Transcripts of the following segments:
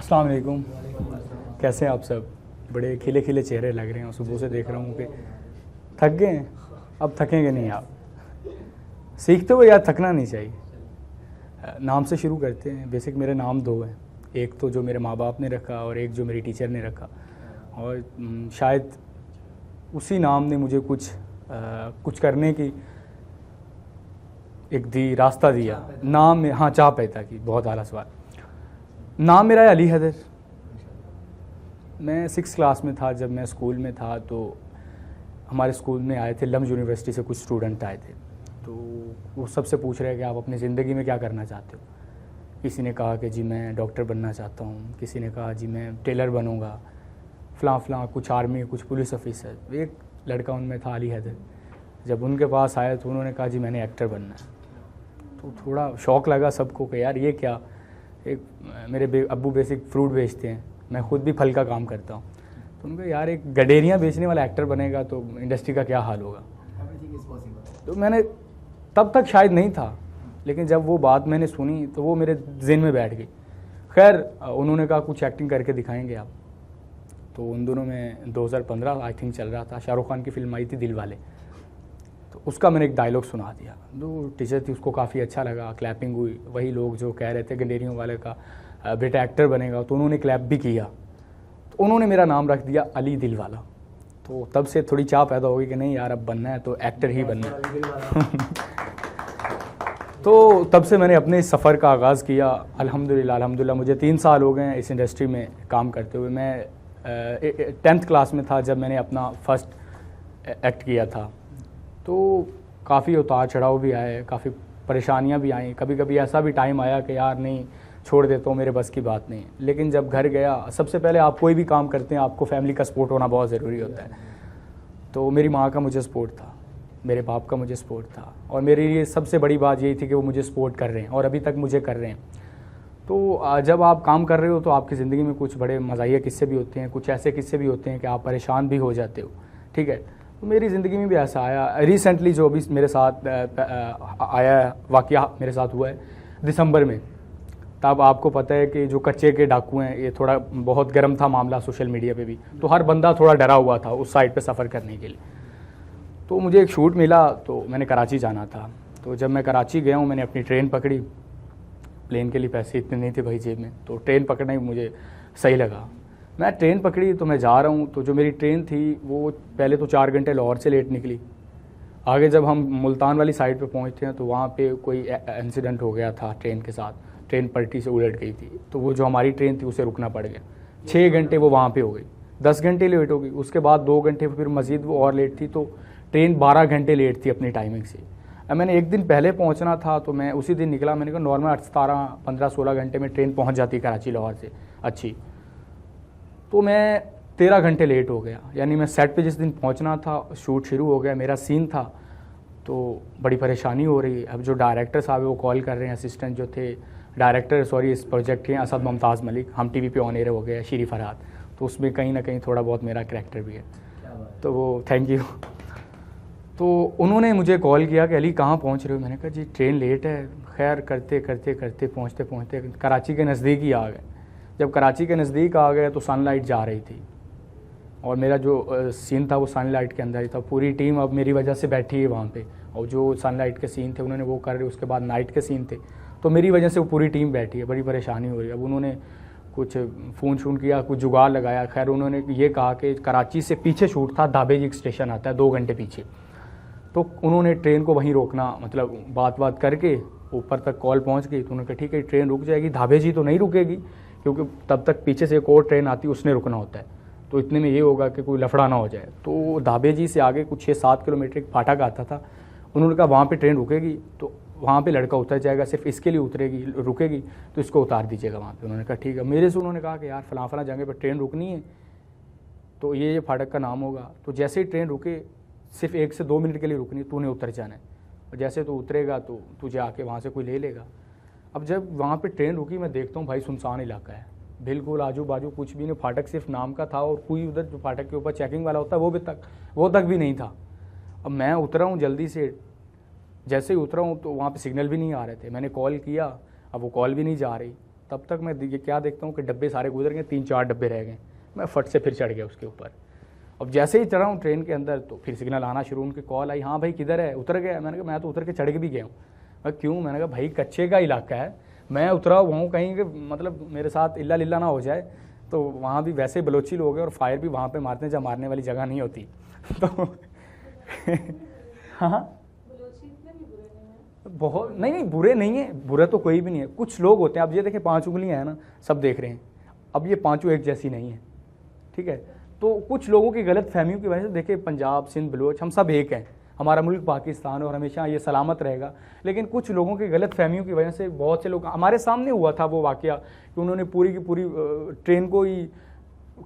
अस्सलाम वालेकुम, कैसे हैं आप सब? बड़े खिले खिले चेहरे लग रहे हैं। सुबह से देख रहा हूँ कि थक गए हैं। अब थकेंगे नहीं आप। सीखते हुए यार थकना नहीं चाहिए। नाम से शुरू करते हैं। बेसिक मेरे नाम दो हैं, एक तो जो मेरे माँ बाप ने रखा और एक जो मेरी टीचर ने रखा। और शायद उसी नाम ने मुझे कुछ करने की एक रास्ता दिया। नाम में हाँ चाह पैदा की। बहुत आला सवाल। नाम मेरा है अली हैदर। मैं 6th क्लास में था जब मैं स्कूल में था, तो हमारे स्कूल में आए थे, लम्स यूनिवर्सिटी से कुछ स्टूडेंट आए थे। तो वो सबसे पूछ रहे हैं कि आप अपनी ज़िंदगी में क्या करना चाहते हो। किसी ने कहा कि जी मैं डॉक्टर बनना चाहता हूँ, किसी ने कहा जी मैं टेलर बनूँगा, फ़लाँ कुछ आर्मी, कुछ पुलिस ऑफिसर। एक लड़का उनमें था अली हैदर। जब उनके पास आया तो उन्होंने कहा जी मैंने एक्टर बनना है। तो थोड़ा शौक़ लगा सबको कि यार ये क्या। एक मेरे अब्बू बेसिक फ्रूट बेचते हैं, मैं ख़ुद भी फल का काम करता हूँ। तो उनको यार एक गडेरियाँ बेचने वाला एक्टर बनेगा तो इंडस्ट्री का क्या हाल होगा। तो मैंने तब तक शायद नहीं था, लेकिन जब वो बात मैंने सुनी तो वो मेरे ज़हन में बैठ गई। खैर उन्होंने कहा कुछ एक्टिंग करके दिखाएंगे आप। तो उन दोनों में 2015 आई थिंक चल रहा था, शाहरुख खान की फिल्म आई थी दिल वाले। तो उसका मैंने एक डायलॉग सुना दिया। जो टीचर थी उसको काफ़ी अच्छा लगा, क्लैपिंग हुई। वही लोग जो कह रहे थे गंडेरियों वाले का बेटा एक्टर बनेगा, तो उन्होंने क्लैप भी किया। तो उन्होंने मेरा नाम रख दिया अली दिल वाला। तो तब से थोड़ी चाह पैदा हो गई कि नहीं यार अब बनना है तो एक्टर ही बनना है। तो तब से मैंने अपने इस सफ़र का आगाज़ किया। अल्हम्दुलिल्लाह मुझे 3 साल हो गए हैं इस इंडस्ट्री में काम करते हुए। मैं 10th क्लास में था जब मैंने अपना फर्स्ट एक्ट किया था। तो काफ़ी उतार चढ़ाव भी आए, काफ़ी परेशानियां भी आई। कभी कभी ऐसा भी टाइम आया कि यार नहीं छोड़ देता हूँ, मेरे बस की बात नहीं है। लेकिन जब घर गया, सबसे पहले आप कोई भी काम करते हैं आपको फैमिली का सपोर्ट होना बहुत ज़रूरी होता है। तो मेरी माँ का मुझे सपोर्ट था, मेरे बाप का मुझे सपोर्ट था, और मेरे लिए सबसे बड़ी बात यही थी कि वो मुझे सपोर्ट कर रहे हैं और अभी तक मुझे कर रहे हैं। तो जब आप काम कर रहे हो तो आपकी ज़िंदगी में कुछ बड़े मज़ाहिया किस्से भी होते हैं, कुछ ऐसे किस्से भी होते हैं कि आप परेशान भी हो जाते हो। ठीक है, तो मेरी ज़िंदगी में भी ऐसा आया। रिसेंटली जो अभी मेरे साथ आया वाक़या मेरे साथ हुआ है दिसंबर में। तब आपको पता है कि जो कच्चे के डाकू हैं, ये थोड़ा बहुत गर्म था मामला सोशल मीडिया पे भी। तो हर बंदा थोड़ा डरा हुआ था उस साइड पे सफ़र करने के लिए। तो मुझे एक शूट मिला, तो मैंने कराची जाना था। तो जब मैं कराची गया हूँ, मैंने अपनी ट्रेन पकड़ी। प्लेन के लिए पैसे इतने नहीं थे भाई जेब में, तो ट्रेन पकड़ना ही मुझे सही लगा। मैं ट्रेन पकड़ी तो मैं जा रहा हूँ। तो जो मेरी ट्रेन थी वो पहले तो 4 घंटे लाहौर से लेट निकली। आगे जब हम मुल्तान वाली साइड पे पहुँचते हैं तो वहाँ पे कोई इंसिडेंट हो गया था ट्रेन के साथ। ट्रेन पलटी से उलट गई थी, तो वो जो हमारी ट्रेन थी उसे रुकना पड़ गया। 6 घंटे वो वहाँ पे हो गई, 10 घंटे लेट हो गई। उसके बाद 2 घंटे फिर मज़ीद वो और लेट थी, तो ट्रेन 12 घंटे लेट थी अपनी टाइमिंग से। अब मैंने एक दिन पहले पहुँचना था, तो मैं उसी दिन निकला। मैंने कहा नॉर्मल 17, 15, 16 घंटे में ट्रेन पहुँच जाती कराची लाहौर से अच्छी। तो मैं 13 घंटे लेट हो गया। यानी मैं सेट पे जिस दिन पहुंचना था, शूट शुरू हो गया, मेरा सीन था, तो बड़ी परेशानी हो रही है। अब जो डायरेक्टर साहब है वो कॉल कर रहे हैं, असिस्टेंट जो थे डायरेक्टर इस प्रोजेक्ट के असद मुमताज़ मलिक, हम टीवी पे ऑन एयर हो गया, शीरी फरहाद। तो उसमें कहीं ना कहीं थोड़ा बहुत मेरा करैक्टर भी है, तो वो थैंक यू। तो उन्होंने मुझे कॉल किया कि अली कहाँ पहुँच रहे हो। मैंने कहा जी ट्रेन लेट है। खैर करते करते करते पहुँचते पहुँचते कराची के नज़दीक ही आ गए। जब कराची के नज़दीक आ गए तो सनलाइट जा रही थी, और मेरा जो सीन था वो सनलाइट के अंदर ही था। पूरी टीम अब मेरी वजह से बैठी है वहाँ पे, और जो सनलाइट के सीन थे उन्होंने वो कर रहे। उसके बाद नाइट के सीन थे, तो मेरी वजह से वो पूरी टीम बैठी है। बड़ी परेशानी हो रही है। अब उन्होंने कुछ फ़ोन शून किया, कुछ जुगाड़ लगाया। खैर उन्होंने ये कहा कि कराची से पीछे शूट था, दाबेजी एक स्टेशन आता है 2 घंटे पीछे। तो उन्होंने ट्रेन को वहीं रोकना, मतलब बात करके ऊपर तक कॉल पहुँच गई। तो उन्होंने कहा ठीक है ट्रेन रुक जाएगी, धाबेजी तो नहीं रुकेगी, क्योंकि तब तक पीछे से एक और ट्रेन आती है, उसने रुकना होता है। तो इतने में ये होगा कि कोई लफड़ा ना हो जाए। तो धाबेजी से आगे कुछ 6-7 किलोमीटर एक फाटक आता था। उन्होंने कहा वहाँ पे ट्रेन रुकेगी, तो वहाँ पे लड़का उतर जाएगा, सिर्फ इसके लिए रुकेगी, तो इसको उतार दीजिएगा वहाँ पे। उन्होंने कहा ठीक है। मेरे से उन्होंने कहा कि यार फलां जगह पर ट्रेन रुकनी है, तो ये फाटक का नाम होगा। तो जैसे ही ट्रेन रुके, सिर्फ 1 से 2 मिनट के लिए रुकनी, तूने उतर जाना है, और जैसे तू उतरेगा तो तुझे आके वहाँ से कोई ले लेगा। अब जब वहाँ पे ट्रेन रुकी, मैं देखता हूँ भाई सुनसान इलाका है, बिल्कुल आजू बाजू कुछ भी नहीं। फाटक सिर्फ नाम का था, और कोई उधर जो फाटक के ऊपर चेकिंग वाला होता है वो तक भी नहीं था। अब मैं उतरा हूँ जल्दी से, जैसे ही उतरा हूँ तो वहाँ पे सिग्नल भी नहीं आ रहे थे। मैंने कॉल किया, अब वो कॉल भी नहीं जा रही। तब तक मैं ये क्या देखता हूँ कि डब्बे सारे गुजर गए, 3-4 डब्बे रह गए। मैं फट से फिर चढ़ गया उसके ऊपर। अब जैसे ही चढ़ा हूँ ट्रेन के अंदर तो फिर सिग्नल आना शुरू, उनकी कॉल आई, हाँ भाई किधर है, उतर गया। मैंने कहा मैं तो उतर के चढ़ के भी गया हूँ। मैं क्यों? मैंने कहा भाई कच्चे का इलाका है, मैं उतरा हुआ हूँ कहीं के मतलब मेरे साथ इल्ला लिल्ला ना हो जाए। तो वहाँ भी वैसे बलोची लोग हैं और फायर भी वहाँ पे मारते हैं जब मारने वाली जगह नहीं होती। तो हाँ बहुत नहीं बुरे नहीं है, बुरा तो कोई भी नहीं है, कुछ लोग होते हैं। अब ये देखें 5 उंगलियां हैं ना, सब देख रहे हैं, अब ये पांचों एक जैसी नहीं है, ठीक है। तो कुछ लोगों की गलत फहमियों की वजह से देखिए पंजाब सिंध बलोच हम सब एक हैं, हमारा मुल्क पाकिस्तान और हमेशा ये सलामत रहेगा। लेकिन कुछ लोगों की गलत फहमियों की वजह से बहुत से लोग, हमारे सामने हुआ था वो वाकया कि उन्होंने पूरी की पूरी ट्रेन को ही,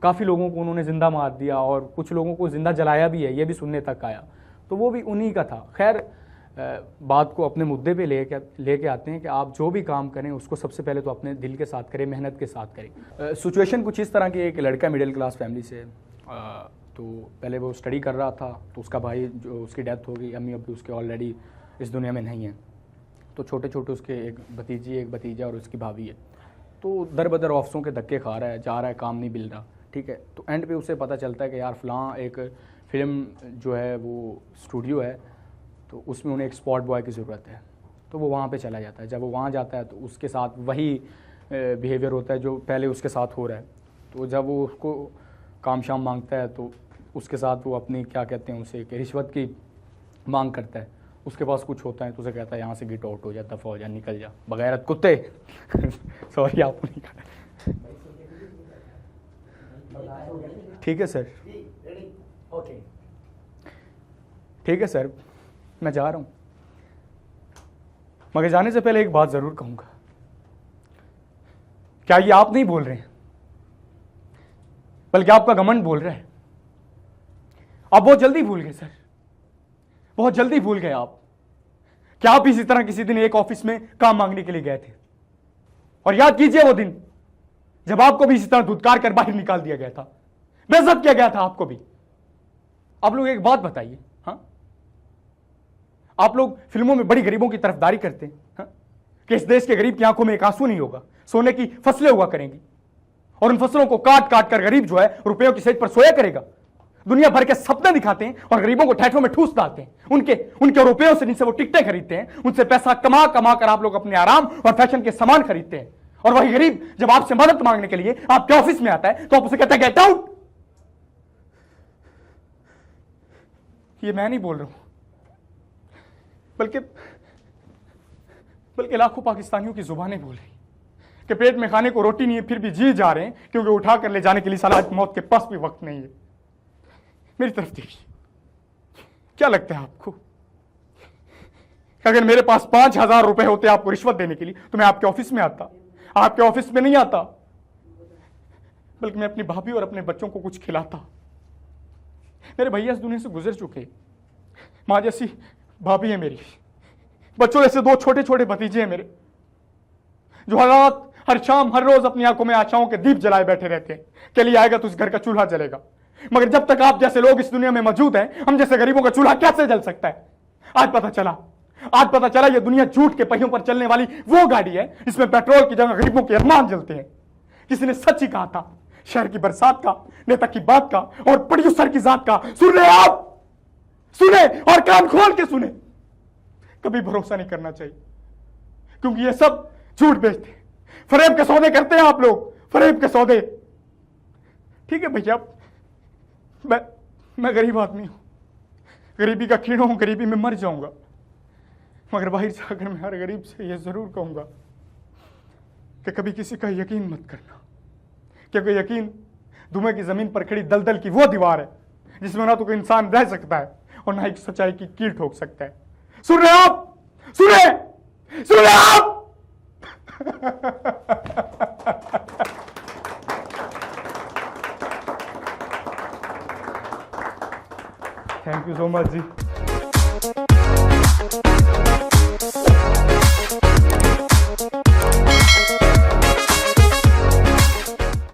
काफ़ी लोगों को उन्होंने ज़िंदा मार दिया और कुछ लोगों को ज़िंदा जलाया भी है, ये भी सुनने तक आया। तो वो भी उन्हीं का था। खैर बात को अपने मुद्दे पे लेके आते हैं कि आप जो भी काम करें उसको सबसे पहले तो अपने दिल के साथ करें, मेहनत के साथ करें। सिचुएशन कुछ इस तरह की, एक लड़का मिडिल क्लास फैमिली से, तो पहले वो स्टडी कर रहा था, तो उसका भाई जो उसकी डेथ हो गई, अम्मी अब्बू उसके ऑलरेडी इस दुनिया में नहीं है। तो छोटे छोटे उसके एक भतीजी एक भतीजा और उसकी भाभी है। तो दर बदर ऑफिसों के धक्के खा रहा है, जा रहा है, काम नहीं मिल रहा, ठीक है। तो एंड पे उसे पता चलता है कि यार फलां एक फिल्म जो है वो स्टूडियो है, तो उसमें उन्हें एक स्पॉट बॉय की ज़रूरत है। तो वो वहाँ पे चला जाता है। जब वो वहाँ जाता है तो उसके साथ वही बिहेवियर होता है जो पहले उसके साथ हो रहा है। तो जब वो उसको काम शाम मांगता है तो उसके साथ वो अपनी क्या कहते हैं उसे, कि रिश्वत की मांग करता है। उसके पास कुछ होता है तो उसे कहता है यहाँ से गेट आउट हो जा, दफ़ा हो जा, निकल जा, बगैरत कुत्ते। सॉरी आपको नहीं कहा। ठीक है सर, ओके ठीक है सर, मैं जा रहा हूं। मगर जाने से पहले एक बात जरूर कहूंगा। क्या ये आप नहीं बोल रहे हैं, बल्कि आपका घमंड बोल रहा है। आप बहुत जल्दी भूल गए सर, बहुत जल्दी भूल गए आप। क्या आप इसी तरह किसी दिन एक ऑफिस में काम मांगने के लिए गए थे? और याद कीजिए वो दिन जब आपको भी इसी तरह धुतकार कर बाहर निकाल दिया गया था, बेइज्जत किया गया था आपको भी। आप लोग एक बात बताइए, हाँ, आप लोग फिल्मों में बड़ी गरीबों की तरफदारी करते हैं, हाँ? कि इस देश के गरीब की आंखों में एक आंसू नहीं होगा, सोने की फसलें हुआ करेंगी और उन फसलों को काट काट कर गरीब जो है रुपयों की सेज पर सोया करेगा। दुनिया भर के सपने दिखाते हैं और गरीबों को ठेठों में ठूस डालते हैं। उनके रुपयों से जिनसे वो टिकटें खरीदते हैं, उनसे पैसा कमा कमा कर आप लोग अपने आराम और फैशन के सामान खरीदते हैं। और वही गरीब जब आपसे मदद मांगने के लिए आपके ऑफिस में आता है तो आप उसे कहते हैं गेट आउट। ये मैं नहीं बोल रहा हूं, बल्कि लाखों पाकिस्तानियों की जुबानें बोल रही कि पेट में खाने को रोटी नहीं है फिर भी जी जा रहे हैं, क्योंकि उठा कर ले जाने के लिए साला मौत के पास भी वक्त नहीं है। मेरी तरफ देखिए, क्या लगता है आपको अगर मेरे पास 5,000 रुपए होते आपको रिश्वत देने के लिए तो मैं आपके ऑफिस में आता? आपके ऑफिस में नहीं आता, बल्कि मैं अपनी भाभी और अपने बच्चों को कुछ खिलाता। मेरे भैया इस दुनिया से गुजर चुके, माँ जैसी भाभी है मेरी, बच्चों जैसे 2 छोटे छोटे भतीजे हैं मेरे, जो हालात हर शाम हर रोज अपनी आंखों में आशाओं के दीप जलाए बैठे रहते हैं के लिए आएगा तो इस घर का चूल्हा जलेगा। मगर जब तक आप जैसे लोग इस दुनिया में मौजूद हैं, हम जैसे गरीबों का चूल्हा कैसे जल सकता है? आज पता चला ये दुनिया झूठ के पहियों पर चलने वाली वो गाड़ी है जिसमें पेट्रोल की जगह गरीबों के अरमान जलते हैं। किसी ने सच ही कहा था, शहर की बरसात का, नेता की बात का और प्रोड्यूसर की जात का सुन रहे आप, सुने और कान खोल के सुने। कभी भरोसा नहीं करना चाहिए, क्योंकि ये सब झूठ बेचते हैं, फरेब के सौदे करते हैं आप लोग, फरेब के सौदे। ठीक है भैया, मैं गरीब आदमी हूं, गरीबी का कीड़ा हूं, गरीबी में मर जाऊंगा। मगर बाहर जाकर मैं हर गरीब से यह जरूर कहूंगा कि कभी किसी का यकीन मत करना, क्योंकि यकीन दुमे की जमीन पर खड़ी दलदल की वो दीवार है जिसमें ना तो कोई इंसान रह सकता है और ना ही सच्चाई की कील ठोक सकता है। सुन रहे आप, सुने आप। Thank you so much ji.